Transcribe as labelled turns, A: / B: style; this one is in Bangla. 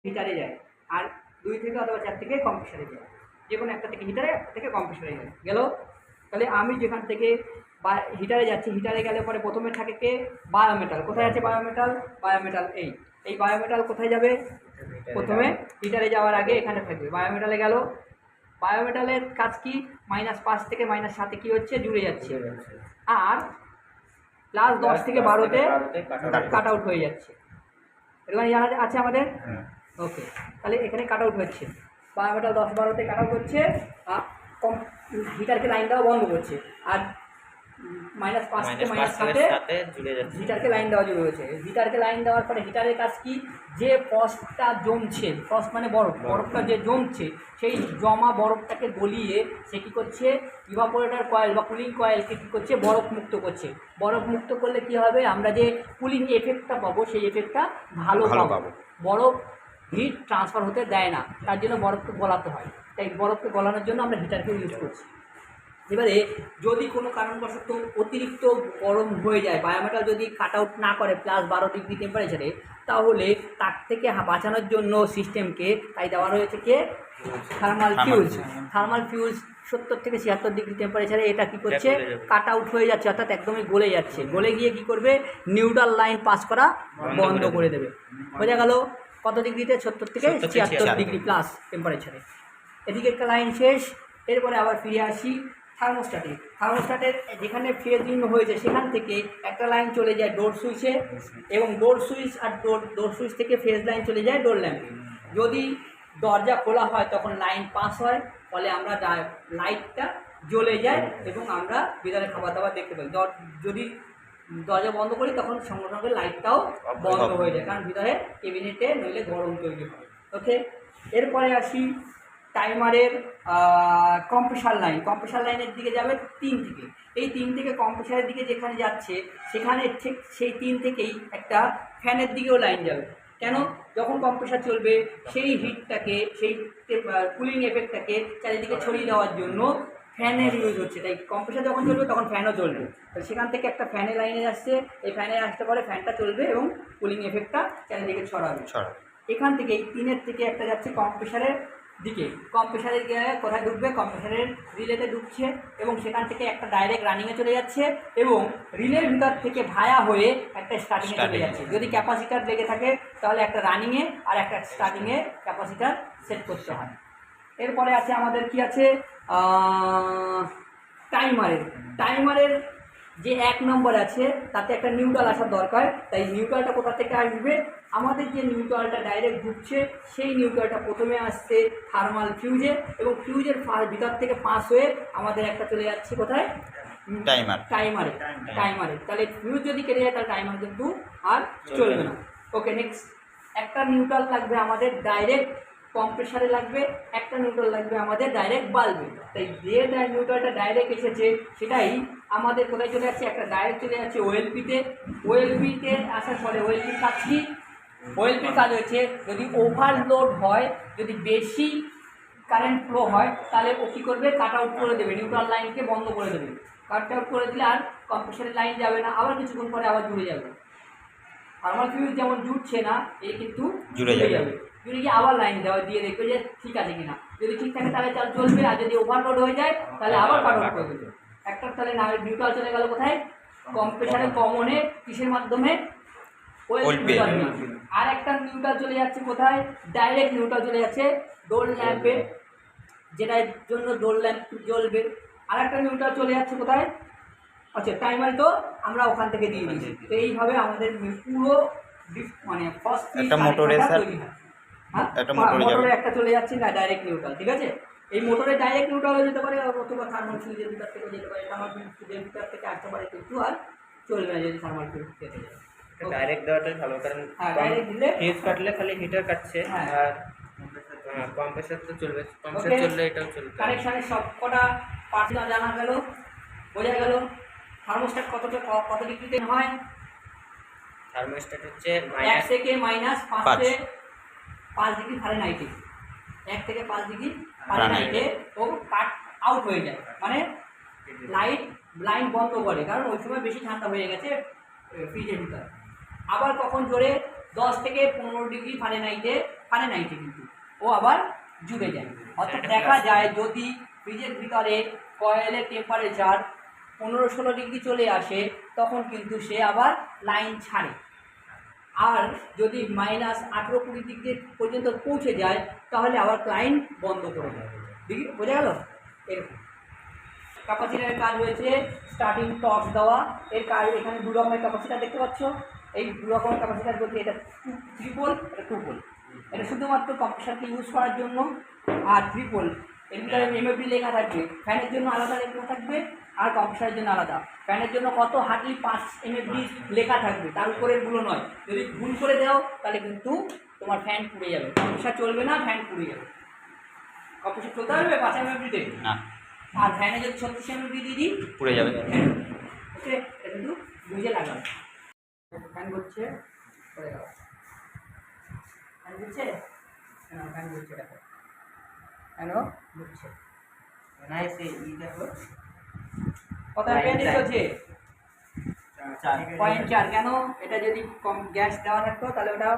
A: হিটারে যায়, আর 2 থেকে অথবা 4 থেকে কম্প্রেসারে যায়। যে কোনো একটা থেকে হিটারে, একটা থেকে কম্প্রেসারে যায় গেল। তাহলে আমি যেখান থেকে হিটারে যাচ্ছি, হিটারে গেলে পরে প্রথমে থাকে কে বায়োমেটাল। কোথায় আছে বায়োমেটাল? বায়োমেটাল এই বায়োমেটাল কোথায় যাবে? প্রথমে হিটারে যাওয়ার আগে এখানে থাকবে। বায়োমেটালে গেল, বায়োমেটালের কাজ কি? -5 থেকে -7 কি হচ্ছে? জুড়ে যাচ্ছে, আর +10 থেকে 12তে কাট আউট হয়ে যাচ্ছে। এরকম জানা আছে আমাদের। ওকে, তাহলে এখানে কাট আউট হচ্ছে, বায়োমেটাল 10-12তে কাট আউট হচ্ছে, আর হিটারকে লাইন দেওয়া বন্ধ করছে, আর -5 থেকে -7 হিটারকে লাইন দেওয়া শুরু হয়েছে। হিটারকে লাইন দেওয়ার পরে হিটারের কাজ কি? যে ফ্রস্টটা জমছে, ফ্রস্ট মানে বরফটা যে জমছে, সেই জমা বরফটাকে গলিয়ে সে কী করছে? ইভাপোরেটর কয়েল বা কুলিং কয়েলকে কী করছে? বরফ মুক্ত করছে। বরফ মুক্ত করলে কী হবে? আমরা যে কুলিং এফেক্টটা পাবো, সেই এফেক্টটা ভালো পাবো। বরফ হিট ট্রান্সফার হতে দেয় না, তার জন্য বরফকে গলাতে হয়। তাই বরফকে গলানোর জন্য আমরা হিটারকে ইউজ করছি। এবারে যদি কোনো কারণবশত অতিরিক্ত গরম হয়ে যায়, বায়োমেটাল যদি কাট আউট না করে +12 ডিগ্রি টেম্পারেচারে, তাহলে তার থেকে বাঁচানোর জন্য সিস্টেমকে তাই দেওয়া রয়েছে কে? Thermal fuse. থার্মাল ফিউজ 70 থেকে 76 ডিগ্রি টেম্পারেচারে এটা কী করছে? কাট আউট হয়ে যাচ্ছে, অর্থাৎ একদমই গলে যাচ্ছে। গলে গিয়ে কী করবে? নিউট্রাল লাইন পাস করা বন্ধ করে দেবে। বোঝা গেল? কত ডিগ্রিতে? 70 থেকে 76 ডিগ্রি প্লাস টেম্পারেচারে। এদিকে একটা লাইন শেষ। এরপরে আবার ফিরে আসি থার্মোস্ট্যাটে। থার্মোস্ট্যাটের যেখানে ফেজিং হয়েছে সেখান থেকে একটা লাইন চলে যায় ডোর সুইচে, এবং ডোর সুইচ আর ডোর সুইচ থেকে ফেজ লাইন চলে যায় ডোর ল্যাম্পে। যদি দরজা খোলা হয় তখন লাইন পাস হয়, ফলে আমরা লাইটটা জ্বলে যায় এবং আমরা ভিতরে খাবার দাবার দেখতে পাই। যদি দরজা বন্ধ করি তখন সঙ্গে সঙ্গে লাইটটাও বন্ধ হয়ে যায়, কারণ ভিতরে কেবিনেটে নইলে গরম তৈরি হয়। ওকে, এরপরে আসি টাইমারের কম্প্রেসার লাইন। কম্প্রেসার লাইনের দিকে যাবে 3 থেকে। এই 3 থেকে কম্প্রেসারের দিকে যেখানে যাচ্ছে, সেখানে ঠিক সেই 3 থেকেই একটা ফ্যানের দিকেও লাইন যাবে। কেন? যখন কম্প্রেসার চলবে, সেই হিটটাকে, সেই কুলিং এফেক্টটাকে চারিদিকে ছড়িয়ে দেওয়ার জন্য ফ্যানের ইউজ হচ্ছে। তাই কম্প্রেসার যখন চলবে তখন ফ্যানও চলবে। সেখান থেকে একটা ফ্যানের লাইনে আসছে, এই ফ্যানে আসতে পারে ফ্যানটা চলবে এবং কুলিং এফেক্টটা চারিদিকে ছড়াবে। এখান থেকে এই 3-এর থেকে একটা যাচ্ছে কম্প্রেসারের দিকে। কম্প্রেসারের গিয়ে কোথায় ঢুকবে? কম্প্রেসারের রিলেতে ঢুকছে, এবং সেখান থেকে একটা ডাইরেক্ট রানিংয়ে চলে যাচ্ছে, এবং রিলের ভিতর থেকে ভায়া হয়ে একটা স্টার্টিংয়ে চলে যাচ্ছে। যদি ক্যাপাসিটার লেগে থাকে তাহলে একটা রানিংয়ে আর একটা স্টার্টিংয়ে ক্যাপাসিটার সেট করতে হয়। এরপরে আছে আমাদের কি আছে? টাইমারের যে 1 নম্বর আছে তাতে একটা নিউট্রাল আসার দরকার। তাই নিউট্রালটা কোথা থেকে আসবে? আমাদের যে নিউট্রালটা ডাইরেক্ট ঢুকছে, সেই নিউট্রালটা প্রথমে আসছে থার্মাল ফিউজে, এবং ফিউজের ভিতর থেকে পাস হয়ে আমাদের একটা চলে যাচ্ছে কোথায়? টাইমারে। তাহলে ফিউজ যদি কেটে যায় তাহলে টাইমার কিন্তু আর চলবে না। ওকে, নেক্সট। একটা নিউট্রাল লাগবে আমাদের ডাইরেক্ট কম্প্রেসারে, লাগবে একটা নিউট্রাল লাগবে আমাদের ডাইরেক্ট বাল্বে। তাই যে নিউট্রালটা ডাইরেক্ট এসেছে সেটাই আমাদের কোথায় চলে যাচ্ছে? একটা ডাইরেক্ট চলে যাচ্ছে ওএলপিতে। ওএলপিতে আসার পরে ওএলপির কাজ কি? ওএলপির কাজ হচ্ছে যদি ওভারলোড হয়, যদি বেশি কারেন্ট ফ্লো হয়, তাহলে ও কী করবে? কাট আউট করে দেবে, নিউট্রাল লাইনকে বন্ধ করে দেবে। কাট আউট করে দিলে আর কম্প্রেসারের লাইন যাবে না, আবার কিছুক্ষণ পরে আবার জুড়ে যাবে। থার্মাল ফিউজ যেমন জুড়ছে না, এই কিন্তু জুড়ে যাবে। জুড়ে গিয়ে আবার লাইন দিয়ে দেখবে যে ঠিক আছে কিনা। যদি ঠিক থাকে তাহলে চাল চলবে, আর যদি ওভারলোড হয়ে যায় তাহলে আবার কাট আউট করে দেবে। একটা তাহলে না নিউট্রাল চলে গেল কোথায়? কম্প্রেসারের কমনে, কিসের মাধ্যমে? ওএলপি। আর একটা নিউট্রাল চলে যাচ্ছে কোথায়? ডাইরেক্ট নিউট্রাল চলে যাচ্ছে ডোর ল্যাম্পে, যেটার জন্য ডোর ল্যাম্প জ্বলবে। আর একটা নিউট্রাল চলে যাচ্ছে কোথায়? আচ্ছা, টাইমার তো আমরা ওখান থেকে দিয়ে দিচ্ছি। তো এইভাবে আমাদের পুরো মানে ফার্স্ট একটা মোটরে একটা চলে যাচ্ছে না ডাইরেক্ট নিউট্রাল। ঠিক আছে, এই মোটরে ডাইরেক্ট নিউট্রালও যেতে পারে, অথবা থার্মাল ফিউজের ভিতর থেকে যেতে পারে। থার্মাল ফিউজের ভিতর থেকে আসতে পারে, কিন্তু আর চলবে না যদি থার্মাল ফিউজ কেটে যায়।
B: ডাইরেক্ট দেওয়াটাই ভালো, কারণ
A: ডাইরেক্ট দিলে
B: ফিউজ কাটলে খালি হিটার কাটছে, আর কম্প্রেসার তো চলবে। কম্প্রেসার চললে এটাও চলবে।
A: কানেকশনের সব কটা পার্ট জানা গেল, বোঝা গেল। থার্মোস্ট্যাট কত ডিগ্রিতে হয়?
B: থার্মোস্ট্যাট হচ্ছে
A: 1 থেকে -5 ডিগ্রি ফারেনহাইটে। 1 থেকে 5 ডিগ্রি ফারেনহাইটে ও কাট আউট হয়ে যায়, মানে লাইন বন্ধ করে, কারণ ওই সময় বেশি ঠান্ডা হয়ে গেছে ফ্রিজের ভিতর। আবার কখন জোরে? 10 থেকে 15 ডিগ্রি ফারেনহাইটে ফানে নাইটে কিন্তু ও আবার জুড়ে যায়। অর্থাৎ দেখা যায় যদি ফ্রিজের ভিতরে কয়েলের টেম্পারেচার 15-16 ডিগ্রি চলে আসে তখন কিন্তু সে আবার লাইন ছাড়ে। আর যদি -18-20 ডিগ্রি পর্যন্ত পৌঁছে যায় তাহলে আবার লাইন বন্ধ করে দেয়। দেখি বোঝা গেল? এরকম ক্যাপাসিটারের কাজ হয়েছে স্টার্টিং টর্চ দেওয়া। এর কাজ এখানে দু রকমের ক্যাপাসিটার দেখতে পাচ্ছ। এই দু রকমের ক্যাপাসিটার বলতে এটা 3 পোল, এটা 2 পোল। এটা শুধুমাত্র কম্প্রেসারকে ইউজ করার জন্য। আর 3 পোল এর ভিতরে এমএফডি লেখা থাকবে, ফ্যানের জন্য আলাদা লেখা থাকবে আর কম্প্রেসারের জন্য আলাদা। ফ্যানের জন্য কত হার্ডলি 5 এমএফডি লেখা থাকবে, তার উপরেরগুলো নয়। যদি ভুল করে দাও তাহলে কিন্তু তোমার ফ্যান পুড়ে যাবে, কম্প্রেসার চলবে না, ফ্যান পুড়ে যাবে। কম্প্রেসার চলতে পারবে 5 এমএফডিতে
C: না,
A: আর ফ্যানে যদি 36 এমএফডি দিয়ে দিই
C: পুড়ে যাবে।
A: ওকে, এটা কিন্তু বুঝে লাগাবে। ফ্যান ঘুরছে, পড়ে গেল। ফ্যান ঘুরছে, ফ্যান ঘুরছে, দেখো ফ্যানও ঘুরছে।
B: না এসে ই দেখো
A: কত অ্যাম্পিয়ার চলছে?
B: 4
A: 0.4। কেন? এটা যদি কম গ্যাস দেওয়া থাকতো তাহলে ওটা